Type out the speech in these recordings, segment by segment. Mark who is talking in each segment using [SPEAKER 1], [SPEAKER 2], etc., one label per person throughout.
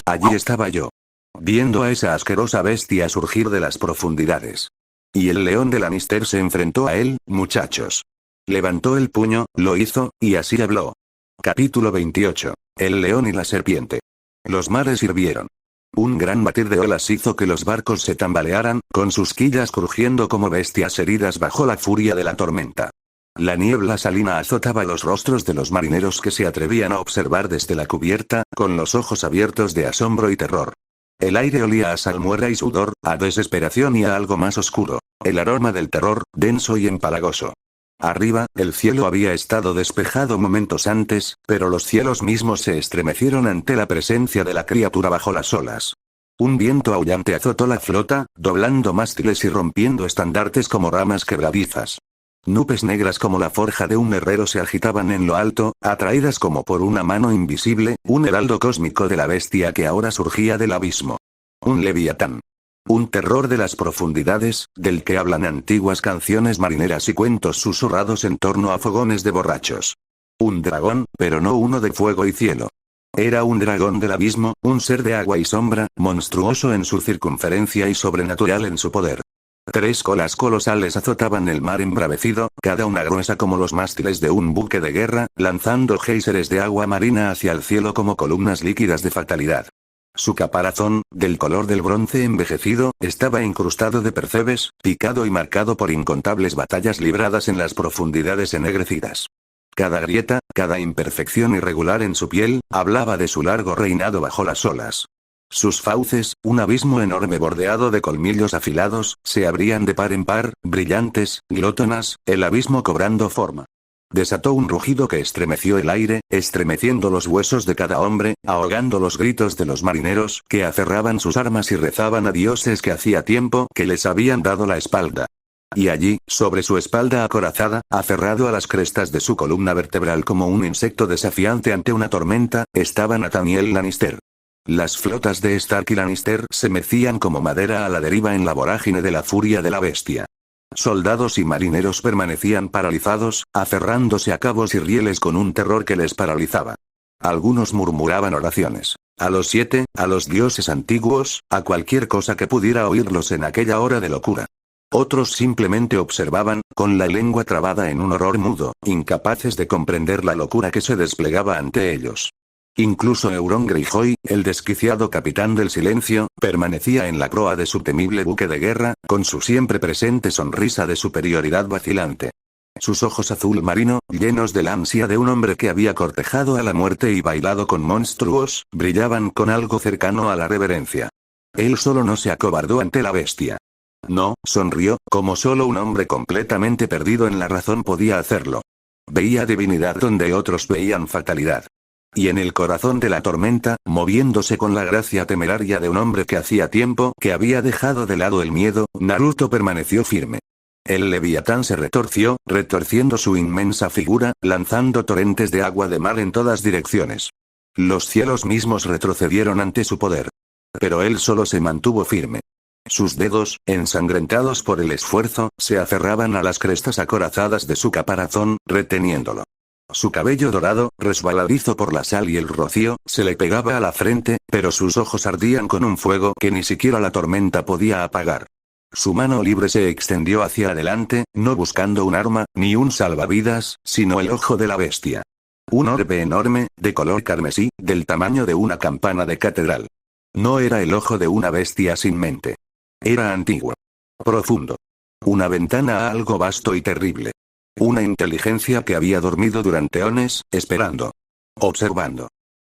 [SPEAKER 1] Allí estaba yo, viendo a esa asquerosa bestia surgir de las profundidades. Y el león de Lannister se enfrentó a él, muchachos. Levantó el puño, lo hizo, y así habló. Capítulo 28. El león y la serpiente. Los mares hirvieron. Un gran batir de olas hizo que los barcos se tambalearan, con sus quillas crujiendo como bestias heridas bajo la furia de la tormenta. La niebla salina azotaba los rostros de los marineros que se atrevían a observar desde la cubierta, con los ojos abiertos de asombro y terror. El aire olía a salmuera y sudor, a desesperación y a algo más oscuro. El aroma del terror, denso y empalagoso. Arriba, el cielo había estado despejado momentos antes, pero los cielos mismos se estremecieron ante la presencia de la criatura bajo las olas. Un viento aullante azotó la flota, doblando mástiles y rompiendo estandartes como ramas quebradizas. Nubes negras como la forja de un herrero se agitaban en lo alto, atraídas como por una mano invisible, un heraldo cósmico de la bestia que ahora surgía del abismo. Un leviatán. Un terror de las profundidades, del que hablan antiguas canciones marineras y cuentos susurrados en torno a fogones de borrachos. Un dragón, pero no uno de fuego y cielo. Era un dragón del abismo, un ser de agua y sombra, monstruoso en su circunferencia y sobrenatural en su poder. 3 colas colosales azotaban el mar embravecido, cada una gruesa como los mástiles de un buque de guerra, lanzando géiseres de agua marina hacia el cielo como columnas líquidas de fatalidad. Su caparazón, del color del bronce envejecido, estaba incrustado de percebes, picado y marcado por incontables batallas libradas en las profundidades ennegrecidas. Cada grieta, cada imperfección irregular en su piel, hablaba de su largo reinado bajo las olas. Sus fauces, un abismo enorme bordeado de colmillos afilados, se abrían de par en par, brillantes, glótonas, el abismo cobrando forma. Desató un rugido que estremeció el aire, estremeciendo los huesos de cada hombre, ahogando los gritos de los marineros, que aferraban sus armas y rezaban a dioses que hacía tiempo que les habían dado la espalda. Y allí, sobre su espalda acorazada, aferrado a las crestas de su columna vertebral como un insecto desafiante ante una tormenta, estaba Nathaniel Lannister. Las flotas de Stark y Lannister se mecían como madera a la deriva en la vorágine de la furia de la bestia. Soldados y marineros permanecían paralizados, aferrándose a cabos y rieles con un terror que les paralizaba. Algunos murmuraban oraciones. A los 7, a los dioses antiguos, a cualquier cosa que pudiera oírlos en aquella hora de locura. Otros simplemente observaban, con la lengua trabada en un horror mudo, incapaces de comprender la locura que se desplegaba ante ellos. Incluso Euron Greyjoy, el desquiciado capitán del silencio, permanecía en la proa de su temible buque de guerra, con su siempre presente sonrisa de superioridad vacilante. Sus ojos azul marino, llenos de la ansia de un hombre que había cortejado a la muerte y bailado con monstruos, brillaban con algo cercano a la reverencia. Él solo no se acobardó ante la bestia. No, sonrió, como solo un hombre completamente perdido en la razón podía hacerlo. Veía divinidad donde otros veían fatalidad. Y en el corazón de la tormenta, moviéndose con la gracia temeraria de un hombre que hacía tiempo que había dejado de lado el miedo, Naruto permaneció firme. El leviatán se retorció, retorciendo su inmensa figura, lanzando torrentes de agua de mar en todas direcciones. Los cielos mismos retrocedieron ante su poder. Pero él solo se mantuvo firme. Sus dedos, ensangrentados por el esfuerzo, se aferraban a las crestas acorazadas de su caparazón, reteniéndolo. Su cabello dorado, resbaladizo por la sal y el rocío, se le pegaba a la frente, pero sus ojos ardían con un fuego que ni siquiera la tormenta podía apagar. Su mano libre se extendió hacia adelante, no buscando un arma, ni un salvavidas, sino el ojo de la bestia. Un orbe enorme, de color carmesí, del tamaño de una campana de catedral. No era el ojo de una bestia sin mente. Era antiguo. Profundo. Una ventana a algo vasto y terrible. Una inteligencia que había dormido durante eones, esperando. Observando.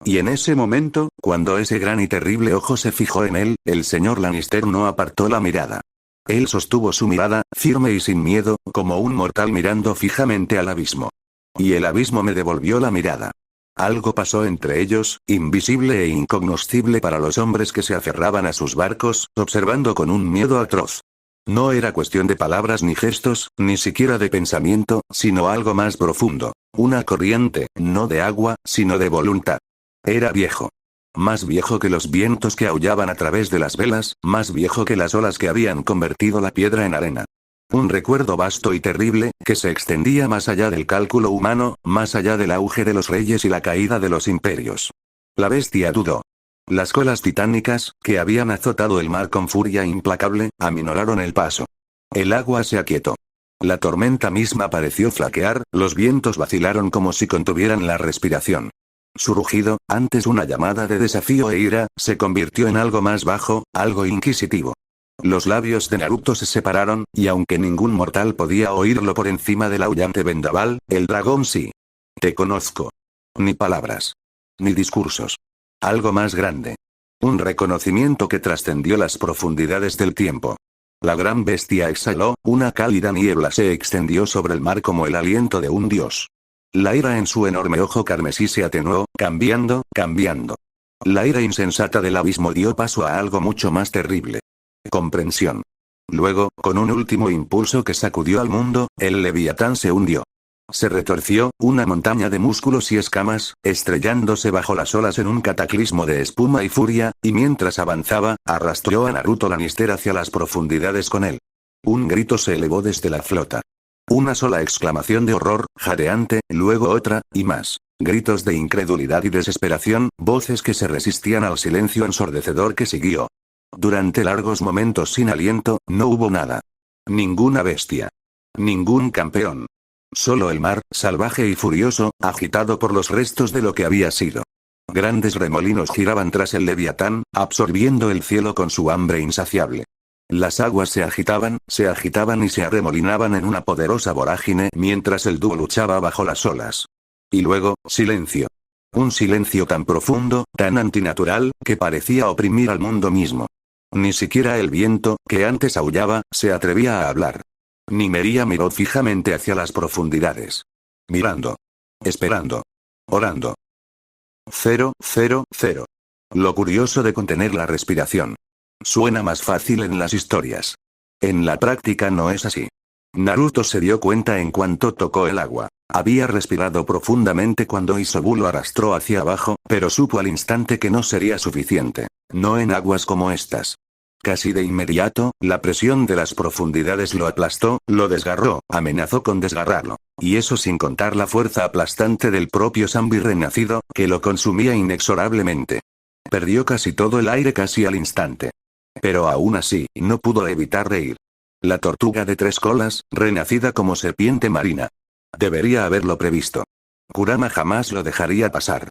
[SPEAKER 1] Y en ese momento, cuando ese gran y terrible ojo se fijó en él, el señor Lannister no apartó la mirada. Él sostuvo su mirada, firme y sin miedo, como un mortal mirando fijamente al abismo. Y el abismo me devolvió la mirada. Algo pasó entre ellos, invisible e incognoscible para los hombres que se aferraban a sus barcos, observando con un miedo atroz. No era cuestión de palabras ni gestos, ni siquiera de pensamiento, sino algo más profundo. Una corriente, no de agua, sino de voluntad. Era viejo. Más viejo que los vientos que aullaban a través de las velas, más viejo que las olas que habían convertido la piedra en arena. Un recuerdo vasto y terrible, que se extendía más allá del cálculo humano, más allá del auge de los reyes y la caída de los imperios. La bestia dudó. Las colas titánicas, que habían azotado el mar con furia implacable, aminoraron el paso. El agua se aquietó. La tormenta misma pareció flaquear, los vientos vacilaron como si contuvieran la respiración. Su rugido, antes una llamada de desafío e ira, se convirtió en algo más bajo, algo inquisitivo. Los labios de Naruto se separaron, y aunque ningún mortal podía oírlo por encima del aullante vendaval, el dragón sí. Te conozco. Ni palabras. Ni discursos. Algo más grande. Un reconocimiento que trascendió las profundidades del tiempo. La gran bestia exhaló, una cálida niebla se extendió sobre el mar como el aliento de un dios. La ira en su enorme ojo carmesí se atenuó, cambiando. La ira insensata del abismo dio paso a algo mucho más terrible. Comprensión. Luego, con un último impulso que sacudió al mundo, el leviatán se hundió. Se retorció, una montaña de músculos y escamas, estrellándose bajo las olas en un cataclismo de espuma y furia, y mientras avanzaba, arrastró a Naruto Lannister hacia las profundidades con él. Un grito se elevó desde la flota. Una sola exclamación de horror, jadeante, luego otra, y más. Gritos de incredulidad y desesperación, voces que se resistían al silencio ensordecedor que siguió. Durante largos momentos sin aliento, no hubo nada. Ninguna bestia. Ningún campeón. Solo el mar, salvaje y furioso, agitado por los restos de lo que había sido. Grandes remolinos giraban tras el leviatán, absorbiendo el cielo con su hambre insaciable. Las aguas se agitaban y se arremolinaban en una poderosa vorágine mientras el dúo luchaba bajo las olas. Y luego, silencio. Un silencio tan profundo, tan antinatural, que parecía oprimir al mundo mismo. Ni siquiera el viento, que antes aullaba, se atrevía a hablar. Nymeria miró fijamente hacia las profundidades. Mirando. Esperando. Orando. 0, 0, 0. Lo curioso de contener la respiración. Suena más fácil en las historias. En la práctica no es así. Naruto se dio cuenta en cuanto tocó el agua. Había respirado profundamente cuando Isobu lo arrastró hacia abajo, pero supo al instante que no sería suficiente. No en aguas como estas. Casi de inmediato, la presión de las profundidades lo aplastó, lo desgarró, amenazó con desgarrarlo. Y eso sin contar la fuerza aplastante del propio Sanbi renacido, que lo consumía inexorablemente. Perdió casi todo el aire casi al instante. Pero aún así, no pudo evitar reír. La tortuga de 3 colas, renacida como serpiente marina. Debería haberlo previsto. Kurama jamás lo dejaría pasar.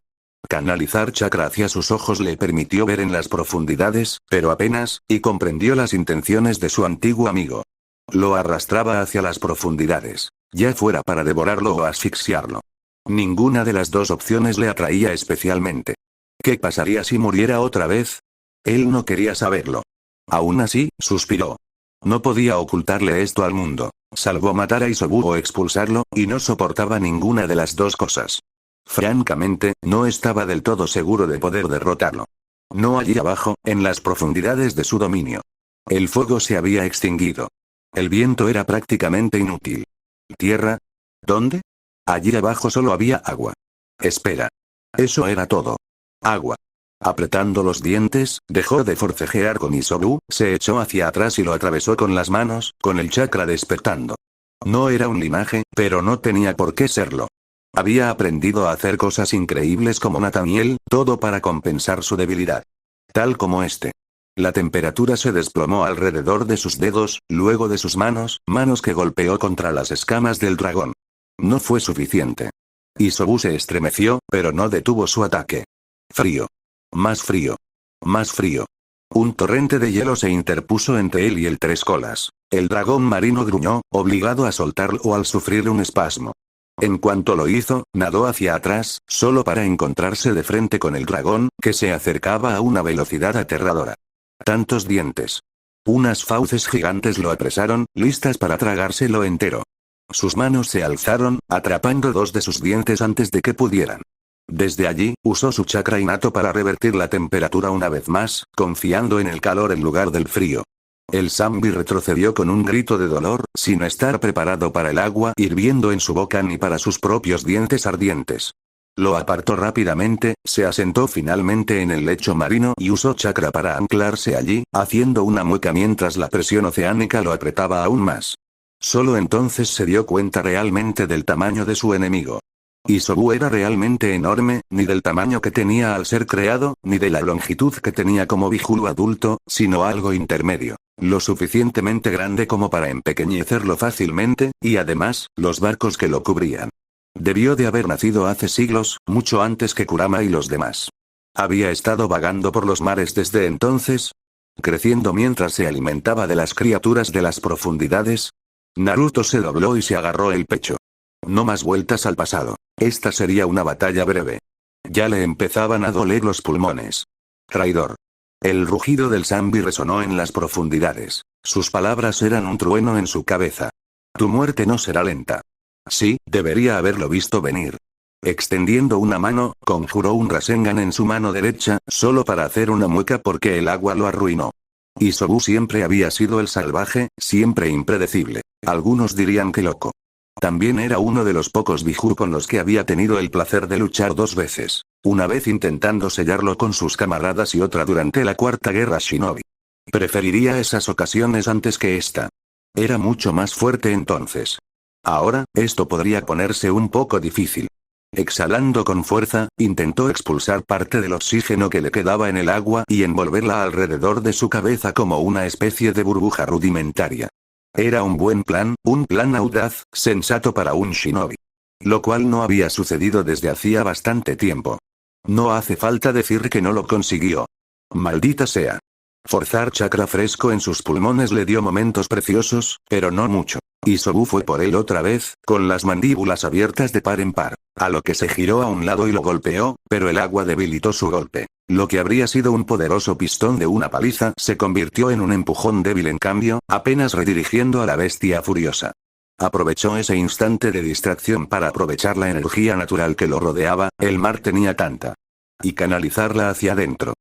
[SPEAKER 1] Canalizar chakra hacia sus ojos le permitió ver en las profundidades, pero apenas, y comprendió las intenciones de su antiguo amigo. Lo arrastraba hacia las profundidades, ya fuera para devorarlo o asfixiarlo. Ninguna de las dos opciones le atraía especialmente. ¿Qué pasaría si muriera otra vez? Él no quería saberlo. Aún así, suspiró. No podía ocultarle esto al mundo, salvo matar a Isobu o expulsarlo, y no soportaba ninguna de las dos cosas. Francamente, no estaba del todo seguro de poder derrotarlo. No allí abajo, en las profundidades de su dominio. El fuego se había extinguido. El viento era prácticamente inútil. ¿Tierra? ¿Dónde? Allí abajo solo había agua. Espera. Eso era todo. Agua. Apretando los dientes, dejó de forcejear con Isobu, se echó hacia atrás y lo atravesó con las manos, con el chakra despertando. No era un linaje, pero no tenía por qué serlo. Había aprendido a hacer cosas increíbles como Nathaniel, todo para compensar su debilidad. Tal como este. La temperatura se desplomó alrededor de sus dedos, luego de sus manos, manos que golpeó contra las escamas del dragón. No fue suficiente. Isobu se estremeció, pero no detuvo su ataque. Frío. Más frío. Más frío. Un torrente de hielo se interpuso entre él y el 3 colas. El dragón marino gruñó, obligado a soltarlo al sufrir un espasmo. En cuanto lo hizo, nadó hacia atrás, solo para encontrarse de frente con el dragón, que se acercaba a una velocidad aterradora. Tantos dientes. Unas fauces gigantes lo apresaron, listas para tragárselo entero. Sus manos se alzaron, atrapando 2 de sus dientes antes de que pudieran. Desde allí, usó su chakra innato para revertir la temperatura una vez más, confiando en el calor en lugar del frío. El Sanbi retrocedió con un grito de dolor, sin estar preparado para el agua hirviendo en su boca ni para sus propios dientes ardientes. Lo apartó rápidamente, se asentó finalmente en el lecho marino y usó chakra para anclarse allí, haciendo una mueca mientras la presión oceánica lo apretaba aún más. Solo entonces se dio cuenta realmente del tamaño de su enemigo. Isobu era realmente enorme, ni del tamaño que tenía al ser creado, ni de la longitud que tenía como Bihulu adulto, sino algo intermedio. Lo suficientemente grande como para empequeñecerlo fácilmente, y además, los barcos que lo cubrían. Debió de haber nacido hace siglos, mucho antes que Kurama y los demás. ¿Había estado vagando por los mares desde entonces? ¿Creciendo mientras se alimentaba de las criaturas de las profundidades? Naruto se dobló y se agarró el pecho. No más vueltas al pasado. Esta sería una batalla breve. Ya le empezaban a doler los pulmones. Traidor. El rugido del Zambi resonó en las profundidades. Sus palabras eran un trueno en su cabeza. Tu muerte no será lenta. Sí, debería haberlo visto venir. Extendiendo una mano, conjuró un Rasengan en su mano derecha, solo para hacer una mueca porque el agua lo arruinó. Isobu siempre había sido el salvaje, siempre impredecible. Algunos dirían que loco. También era uno de los pocos Biju con los que había tenido el placer de luchar 2 veces. Una vez intentando sellarlo con sus camaradas y otra durante la Cuarta Guerra Shinobi. Preferiría esas ocasiones antes que esta. Era mucho más fuerte entonces. Ahora, esto podría ponerse un poco difícil. Exhalando con fuerza, intentó expulsar parte del oxígeno que le quedaba en el agua y envolverla alrededor de su cabeza como una especie de burbuja rudimentaria. Era un plan audaz, sensato para un shinobi. Lo cual no había sucedido desde hacía bastante tiempo. No hace falta decir que no lo consiguió. Maldita sea. Forzar chakra fresco en sus pulmones le dio momentos preciosos, pero no mucho. Isobu fue por él otra vez, con las mandíbulas abiertas de par en par. A lo que se giró a un lado y lo golpeó, pero el agua debilitó su golpe. Lo que habría sido un poderoso pistón de una paliza se convirtió en un empujón débil en cambio, apenas redirigiendo a la bestia furiosa. Aprovechó ese instante de distracción para aprovechar la energía natural que lo rodeaba, el mar tenía tanta. Y canalizarla hacia adentro.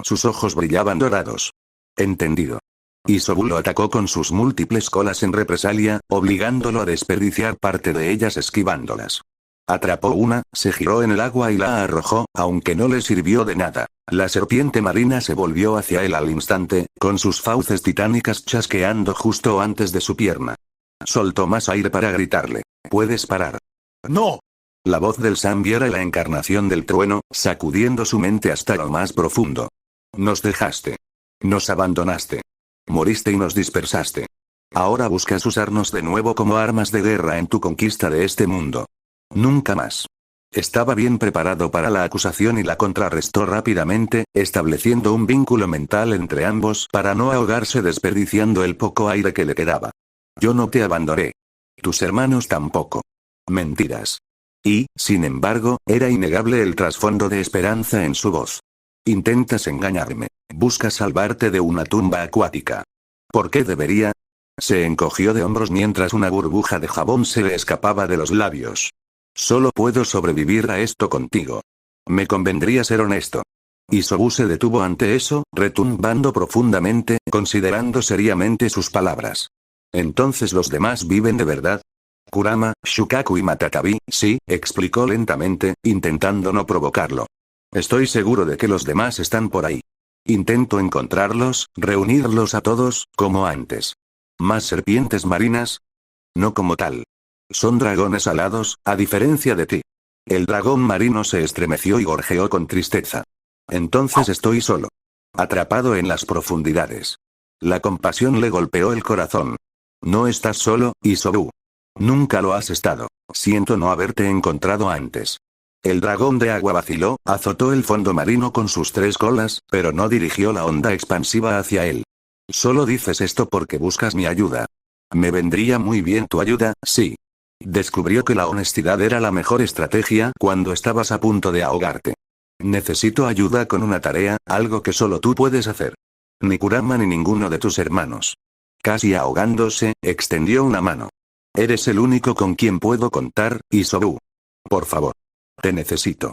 [SPEAKER 1] Sus ojos brillaban dorados. Entendido. Isobu lo atacó con sus múltiples colas en represalia, obligándolo a desperdiciar parte de ellas esquivándolas. Atrapó una, se giró en el agua y la arrojó, aunque no le sirvió de nada. La serpiente marina se volvió hacia él al instante, con sus fauces titánicas chasqueando justo antes de su pierna. Soltó más aire para gritarle. ¿Puedes parar? ¡No! La voz del Zambi era la encarnación del trueno, sacudiendo su mente hasta lo más profundo. Nos dejaste. Nos abandonaste. Moriste y nos dispersaste. Ahora buscas usarnos de nuevo como armas de guerra en tu conquista de este mundo. Nunca más. Estaba bien preparado para la acusación y la contrarrestó rápidamente, estableciendo un vínculo mental entre ambos para no ahogarse desperdiciando el poco aire que le quedaba. Yo no te abandoné. Tus hermanos tampoco. Mentiras. Y, sin embargo, era innegable el trasfondo de esperanza en su voz. Intentas engañarme. Buscas salvarte de una tumba acuática. ¿Por qué debería? Se encogió de hombros mientras una burbuja de jabón se le escapaba de los labios. Solo puedo sobrevivir a esto contigo. Me convendría ser honesto. Isobu se detuvo ante eso, retumbando profundamente, considerando seriamente sus palabras. ¿Entonces los demás viven de verdad? Kurama, Shukaku y Matatabi, sí, explicó lentamente, intentando no provocarlo. Estoy seguro de que los demás están por ahí. Intento encontrarlos, reunirlos a todos, como antes. ¿Más serpientes marinas? No como tal. Son dragones alados, a diferencia de ti. El dragón marino se estremeció y gorjeó con tristeza. Entonces estoy solo. Atrapado en las profundidades. La compasión le golpeó el corazón. No estás solo, Isobu. Nunca lo has estado. Siento no haberte encontrado antes. El dragón de agua vaciló, azotó el fondo marino con sus 3 colas, pero no dirigió la onda expansiva hacia él. Solo dices esto porque buscas mi ayuda. Me vendría muy bien tu ayuda, sí. Descubrió que la honestidad era la mejor estrategia cuando estabas a punto de ahogarte. Necesito ayuda con una tarea, algo que solo tú puedes hacer. Ni Kurama ni ninguno de tus hermanos. Casi ahogándose, extendió una mano. Eres el único con quien puedo contar, Isobu. Por favor. Te necesito.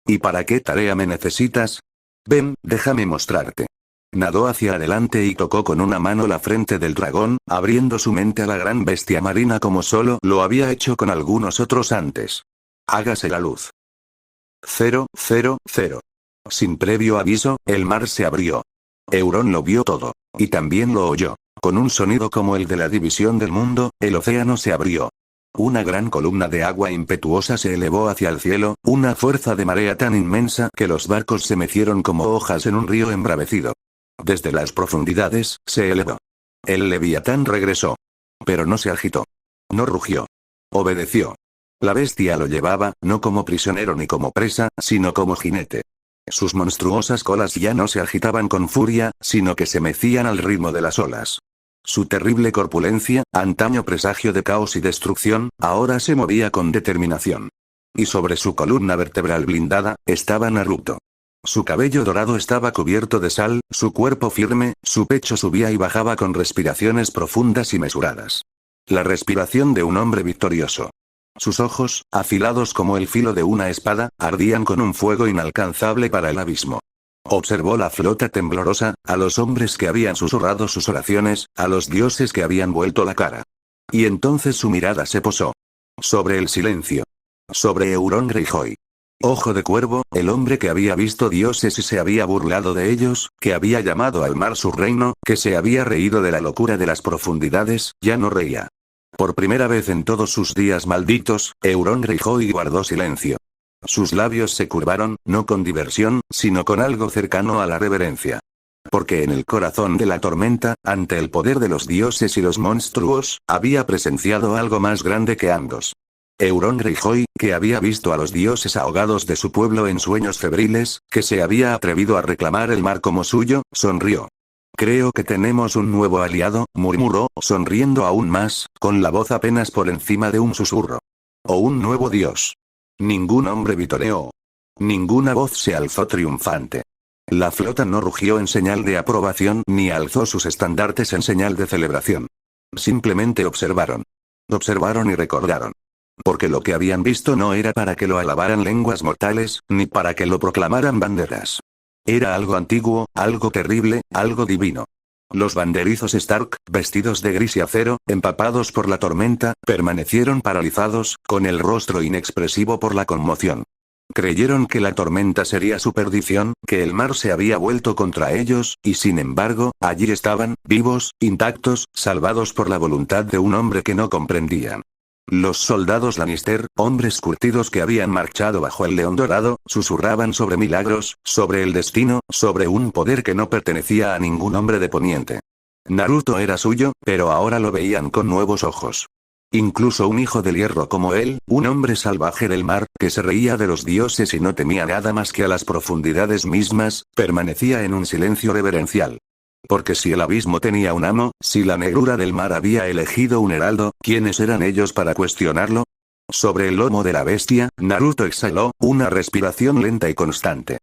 [SPEAKER 1] ¿Y para qué tarea me necesitas? Ven, déjame mostrarte. Nadó hacia adelante y tocó con una mano la frente del dragón, abriendo su mente a la gran bestia marina como solo lo había hecho con algunos otros antes. Hágase la luz. 000. Sin previo aviso, el mar se abrió. Euron lo vio todo. Y también lo oyó. Con un sonido como el de la división del mundo, el océano se abrió. Una gran columna de agua impetuosa se elevó hacia el cielo, una fuerza de marea tan inmensa que los barcos se mecieron como hojas en un río embravecido. Desde las profundidades, se elevó. El leviatán regresó. Pero no se agitó. No rugió. Obedeció. La bestia lo llevaba, no como prisionero ni como presa, sino como jinete. Sus monstruosas colas ya no se agitaban con furia, sino que se mecían al ritmo de las olas. Su terrible corpulencia, antaño presagio de caos y destrucción, ahora se movía con determinación. Y sobre su columna vertebral blindada, estaba Naruto. Su cabello dorado estaba cubierto de sal, su cuerpo firme, su pecho subía y bajaba con respiraciones profundas y mesuradas. La respiración de un hombre victorioso. Sus ojos, afilados como el filo de una espada, ardían con un fuego inalcanzable para el abismo. Observó la flota temblorosa, a los hombres que habían susurrado sus oraciones, a los dioses que habían vuelto la cara. Y entonces su mirada se posó sobre el silencio. Sobre Euron Greyjoy. Ojo de cuervo, el hombre que había visto dioses y se había burlado de ellos, que había llamado al mar su reino, que se había reído de la locura de las profundidades, ya no reía. Por primera vez en todos sus días malditos, Euron Greyjoy guardó silencio. Sus labios se curvaron, no con diversión, sino con algo cercano a la reverencia. Porque en el corazón de la tormenta, ante el poder de los dioses y los monstruos, había presenciado algo más grande que ambos. Euron Greyjoy, que había visto a los dioses ahogados de su pueblo en sueños febriles, que se había atrevido a reclamar el mar como suyo, sonrió. Creo que tenemos un nuevo aliado, murmuró, sonriendo aún más, con la voz apenas por encima de un susurro. O un nuevo dios. Ningún hombre vitoreó. Ninguna voz se alzó triunfante. La flota no rugió en señal de aprobación ni alzó sus estandartes en señal de celebración. Simplemente observaron. Observaron y recordaron. Porque lo que habían visto no era para que lo alabaran lenguas mortales, ni para que lo proclamaran banderas. Era algo antiguo, algo terrible, algo divino. Los banderizos Stark, vestidos de gris y acero, empapados por la tormenta, permanecieron paralizados, con el rostro inexpresivo por la conmoción. Creyeron que la tormenta sería su perdición, que el mar se había vuelto contra ellos, y sin embargo, allí estaban, vivos, intactos, salvados por la voluntad de un hombre que no comprendían. Los soldados Lannister, hombres curtidos que habían marchado bajo el león dorado, susurraban sobre milagros, sobre el destino, sobre un poder que no pertenecía a ningún hombre de Poniente. Naruto era suyo, pero ahora lo veían con nuevos ojos. Incluso un hijo del hierro como él, un hombre salvaje del mar, que se reía de los dioses y no temía nada más que a las profundidades mismas, permanecía en un silencio reverencial. Porque si el abismo tenía un amo, si la negrura del mar había elegido un heraldo, ¿quiénes eran ellos para cuestionarlo? Sobre el lomo de la bestia, Naruto exhaló, una respiración lenta y constante.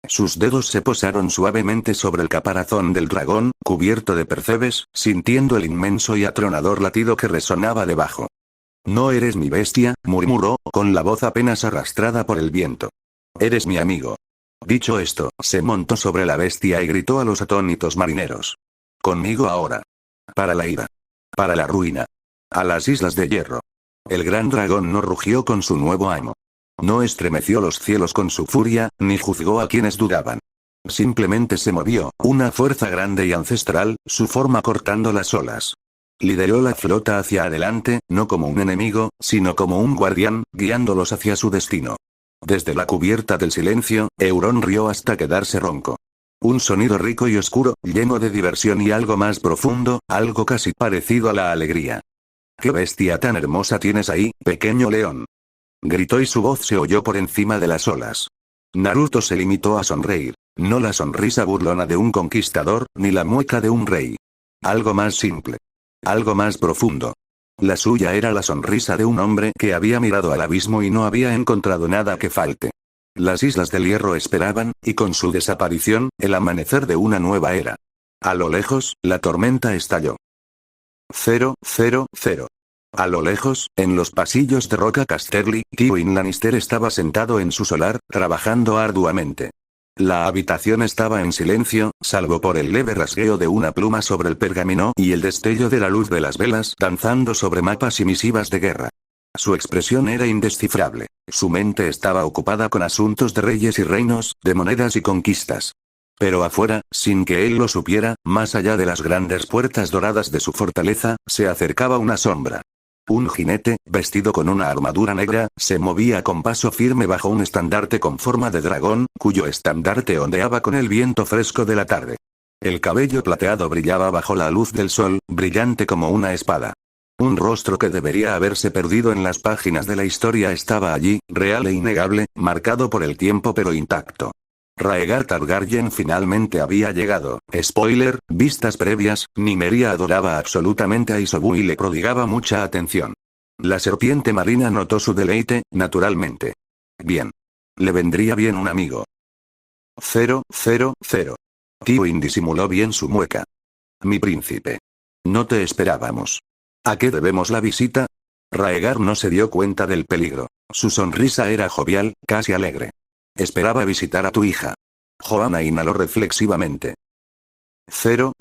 [SPEAKER 1] Sus dedos se posaron suavemente sobre el caparazón del dragón, cubierto de percebes, sintiendo el inmenso y atronador latido que resonaba debajo. No eres mi bestia, murmuró, con la voz apenas arrastrada por el viento. Eres mi amigo. Dicho esto, se montó sobre la bestia y gritó a los atónitos marineros. Conmigo ahora. Para la ira. Para la ruina. A las islas de hierro. El gran dragón no rugió con su nuevo amo. No estremeció los cielos con su furia, ni juzgó a quienes dudaban. Simplemente se movió, una fuerza grande y ancestral, su forma cortando las olas. Lideró la flota hacia adelante, no como un enemigo, sino como un guardián, guiándolos hacia su destino. Desde la cubierta del silencio, Euron rió hasta quedarse ronco. Un sonido rico y oscuro, lleno de diversión y algo más profundo, algo casi parecido a la alegría. «¿Qué bestia tan hermosa tienes ahí, pequeño león?», gritó y su voz se oyó por encima de las olas. Naruto se limitó a sonreír, no la sonrisa burlona de un conquistador, ni la mueca de un rey. Algo más simple. Algo más profundo. La suya era la sonrisa de un hombre que había mirado al abismo y no había encontrado nada que falte. Las Islas del Hierro esperaban, y con su desaparición, el amanecer de una nueva era. A lo lejos, la tormenta estalló. 000. A lo lejos, en los pasillos de Roca Casterly, Tywin Lannister estaba sentado en su solar, trabajando arduamente. La habitación estaba en silencio, salvo por el leve rasgueo de una pluma sobre el pergamino y el destello de la luz de las velas danzando sobre mapas y misivas de guerra. Su expresión era indescifrable. Su mente estaba ocupada con asuntos de reyes y reinos, de monedas y conquistas. Pero afuera, sin que él lo supiera, más allá de las grandes puertas doradas de su fortaleza, se acercaba una sombra. Un jinete, vestido con una armadura negra, se movía con paso firme bajo un estandarte con forma de dragón, cuyo estandarte ondeaba con el viento fresco de la tarde. El cabello plateado brillaba bajo la luz del sol, brillante como una espada. Un rostro que debería haberse perdido en las páginas de la historia estaba allí, real e innegable, marcado por el tiempo pero intacto. Rhaegar Targaryen finalmente había llegado. Spoiler, vistas previas, Nymeria adoraba absolutamente a Isobu y le prodigaba mucha atención. La serpiente marina notó su deleite, naturalmente. Bien. Le vendría bien un amigo. 000. Tywin disimuló bien su mueca. Mi príncipe. No te esperábamos. ¿A qué debemos la visita? Rhaegar no se dio cuenta del peligro. Su sonrisa era jovial, casi alegre. Esperaba visitar a tu hija. Joanna inhaló reflexivamente. 000.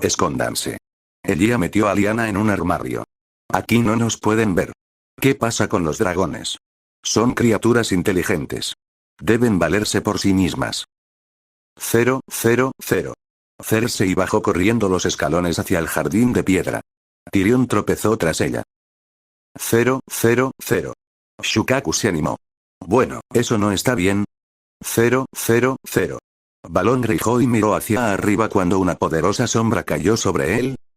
[SPEAKER 1] Escóndanse. Elia metió a Lyanna en un armario. Aquí no nos pueden ver. ¿Qué pasa con los dragones? Son criaturas inteligentes. Deben valerse por sí mismas. 000. Cersei bajó corriendo los escalones hacia el jardín de piedra. Tyrion tropezó tras ella. 000. Shukaku se animó. Bueno, eso no está bien. 000. Balón Greyjoy miró hacia arriba cuando una poderosa sombra cayó sobre él.